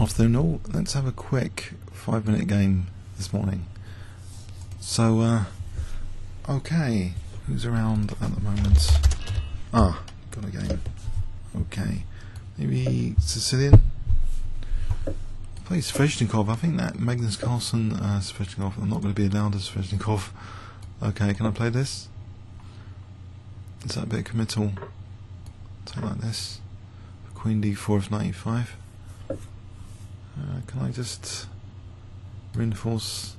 Afternoon all, let's have a quick 5-minute game this morning. So, okay, who's around at the moment? Ah, got a game. Okay, maybe Sicilian? Play Sveshnikov. I think that Magnus Carlsen, Sveshnikov, I'm not going to be allowed as Sveshnikov. Okay, can I play this? Is that a bit committal? Something like this. Queen d4 of 95. Can I just reinforce?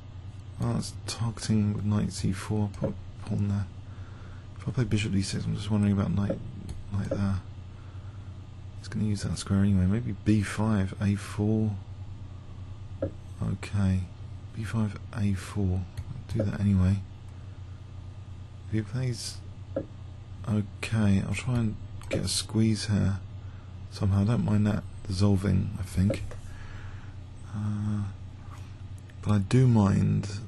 Oh, it's targeting with knight c4. Put a pawn there. If I play bishop d6, I'm just wondering about knight there. He's going to use that square anyway. Maybe b5, a4. Okay, b5, a4. I'll do that anyway. If he plays, okay, I'll try and get a squeeze here somehow. I don't mind that dissolving, I think. But I do mind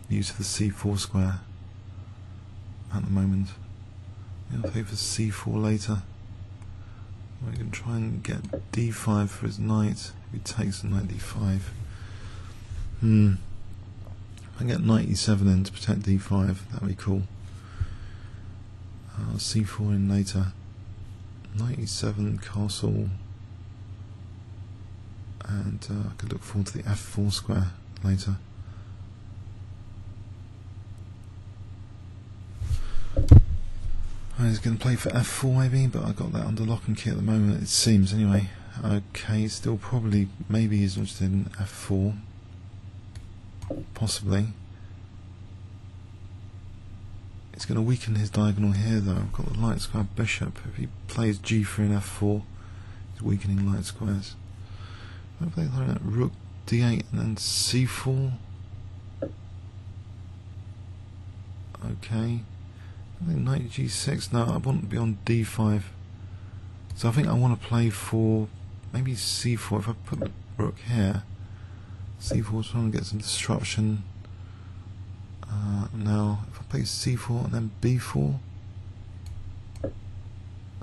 use of the c4 square at the moment. I'll play for c4 later. We can try and get d5 for his knight. If he takes the knight d5. If I get knight e7 in to protect d5, that'd be cool. c4 in later. Knight e7, castle. And I could look forward to the f4 square later. He's going to play for f4 maybe, but I've got that under lock and key at the moment, it seems anyway. Okay, still probably, maybe he's interested in f4. Possibly. It's going to weaken his diagonal here though. I've got the light square bishop. If he plays g3 and f4, he's weakening light squares. I play like rook d8 and then c4. Okay. I think knight g6. No, I want to be on d5. So I think I want to play for maybe c4. If I put the rook here, c4 is trying to get some disruption. Now, if I play c4 and then b4,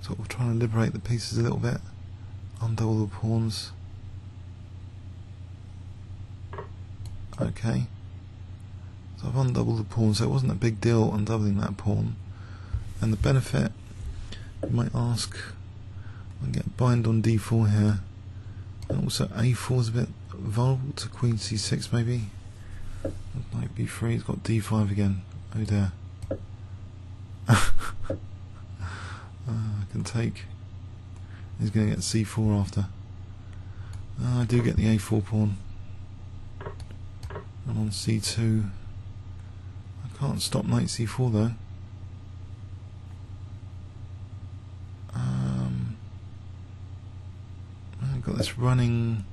sort of trying to liberate the pieces a little bit, undouble the pawns. Okay, so I've undoubled the pawn, so it wasn't a big deal undoubling that pawn. And the benefit, you might ask, I can get bind on d4 here, and also a4 is a bit vulnerable to queen c6 maybe. Knight b3, he's got d5 again. Oh dear. I can take. He's going to get c4 after. I do get the a4 pawn. I'm on c2. I can't stop knight c4 though. I've got this running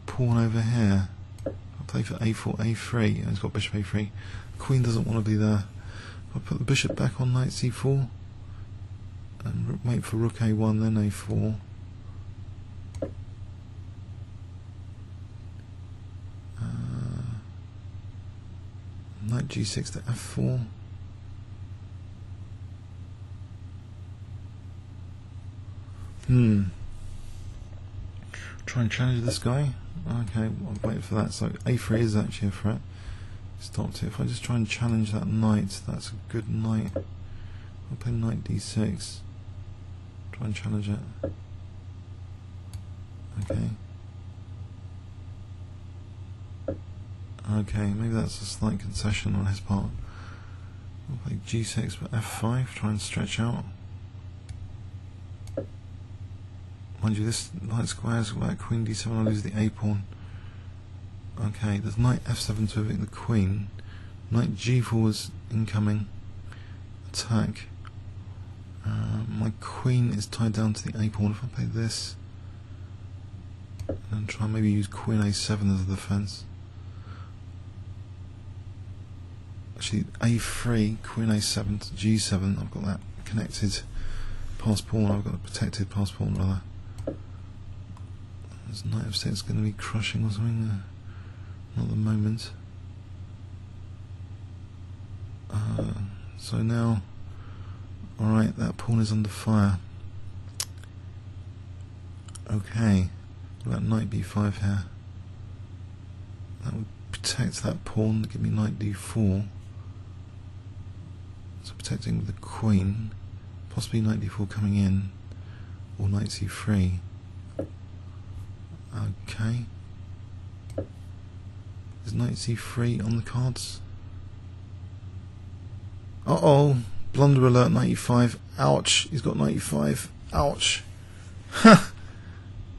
pawn over here. I'll play for a4, a3. He's got bishop a3. Queen doesn't want to be there. I'll put the bishop back on knight c4 and wait for rook a1, then a4. Knight g6 to f4. Try and challenge this guy. Okay, I'll wait for that. So a3 is actually a threat. Stopped it. If I just try and challenge that knight, that's a good knight. I'll play knight d6. Try and challenge it. Okay. Okay, maybe that's a slight concession on his part. We'll play g6 but f5, try and stretch out. Mind you, this light squares like queen d7, I lose the a pawn. Okay, there's knight f7 to evict the queen. Knight g4 is incoming. Attack. My queen is tied down to the a pawn. If I play this, and try and maybe use queen a7 as a defense. Actually, a3, queen a7 to g7. I've got that connected pass pawn. I've got a protected pass pawn rather. There's knight f6 going to be crushing or something. Not at the moment. So now, alright, that pawn is under fire. Okay, What about knight b5 here? That would protect that pawn, give me knight d4. So protecting with the queen, possibly knight d4 coming in, or knight c3. Okay. Is knight c3 on the cards? Uh-oh, blunder alert, knight e5. Ouch, he's got knight e5. Ouch.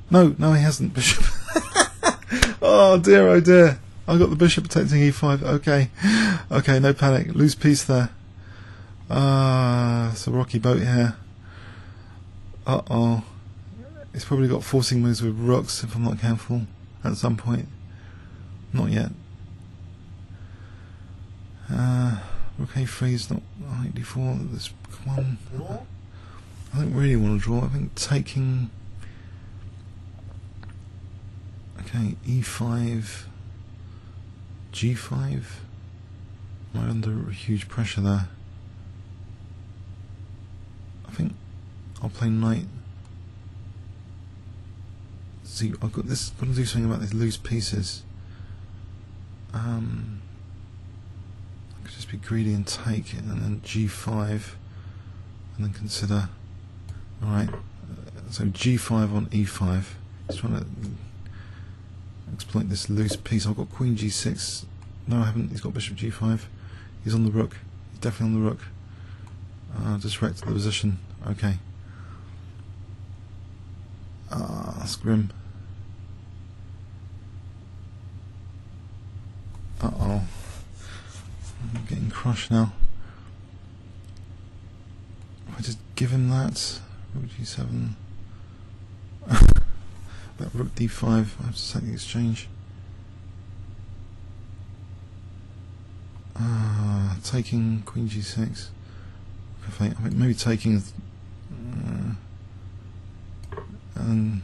No, he hasn't, bishop. Oh dear. I got the bishop protecting e5. Okay, no panic. Loose piece there. It's a rocky boat here. Uh-oh. It's probably got forcing moves with rooks if I'm not careful at some point. Not yet. Rook a3 is not knight d4. This one. I don't really want to draw. I think taking. Okay, e5, g5. Am I under huge pressure there? I think I'll play knight. See, I've got this. Got to do something about these loose pieces. I could just be greedy and take it, and then g5, and then consider. All right. So g5 on e5. Just trying to exploit this loose piece. I've got queen g6. No, I haven't. He's got bishop g5. He's on the rook. He's definitely on the rook. Just wrecked the position. Okay. That's grim. Uh-oh. I'm getting crushed now. If I just give him that, rook g7. That rook d5, I have to set the exchange. Taking queen g6. I mean, maybe taking. And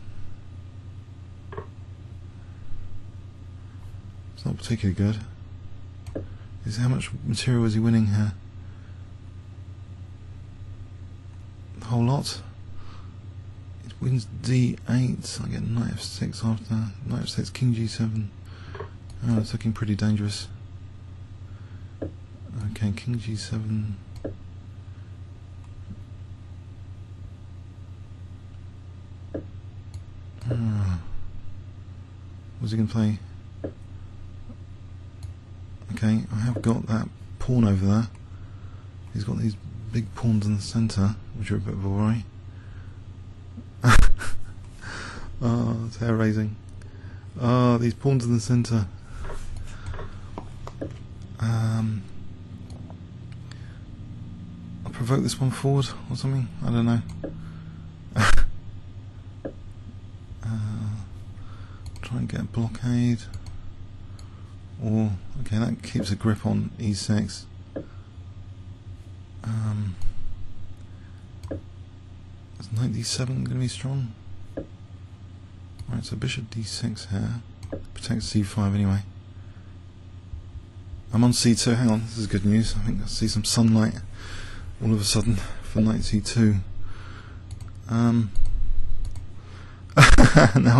it's not particularly good. How much material is he winning here? The whole lot. It wins d8. I get knight f6 after. Knight f6, king g7. Oh, it's looking pretty dangerous. Okay, king g7. What's he going to play? Okay, I have got that pawn over there. He's got these big pawns in the centre, which are a bit of a worry. Oh, it's hair raising. Oh, these pawns in the centre. I'll provoke this one forward or something. I don't know. Try and get a blockade. Or, okay, that keeps a grip on e6. Is knight d7 going to be strong? Right, so bishop d6 here. Protects c5 anyway. I'm on c2, hang on, this is good news. I think I see some sunlight all of a sudden for knight c2. Now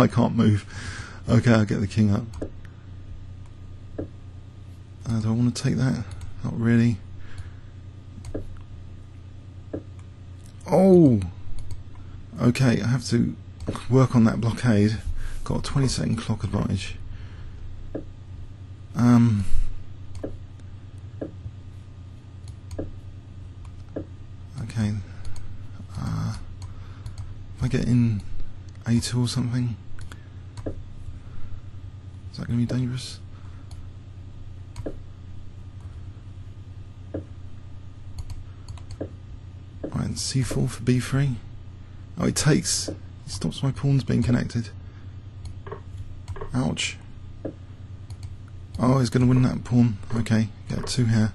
I can't move. Okay, I'll get the king up. Do I want to take that? Not really. Oh! Okay, I have to work on that blockade. Got a 20-second clock advantage. Okay. If I get in a2 or something, is that going to be dangerous? Right, c4 for b3. Oh, it takes. It stops my pawns being connected. Ouch. Oh, he's going to win that pawn. Okay, get 2 here.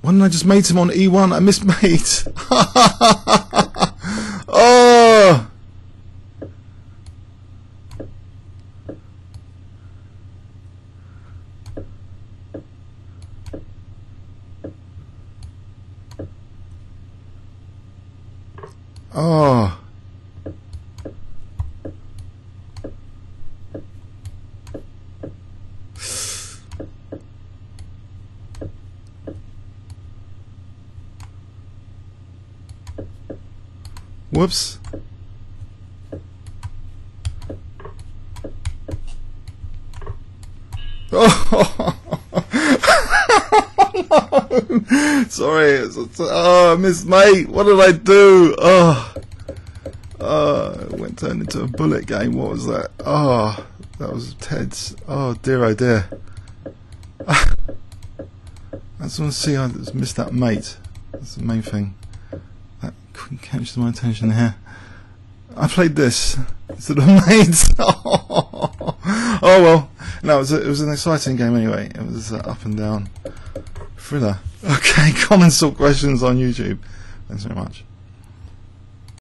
Why didn't I just mate him on e1? I missed mate. Oh! Oh. Whoops. Oh, no. Sorry. Oh, Miss Mate. What did I do? Oh, it turned into a bullet game. What was that? Oh, that was Ted's. Oh dear, oh dear. I just want to see. I just missed that mate. That's the main thing. That captures my attention here. I played this instead of mates. Oh well. No, it was an exciting game anyway. It was up and down thriller. Okay, comments or questions on YouTube. Thanks very much.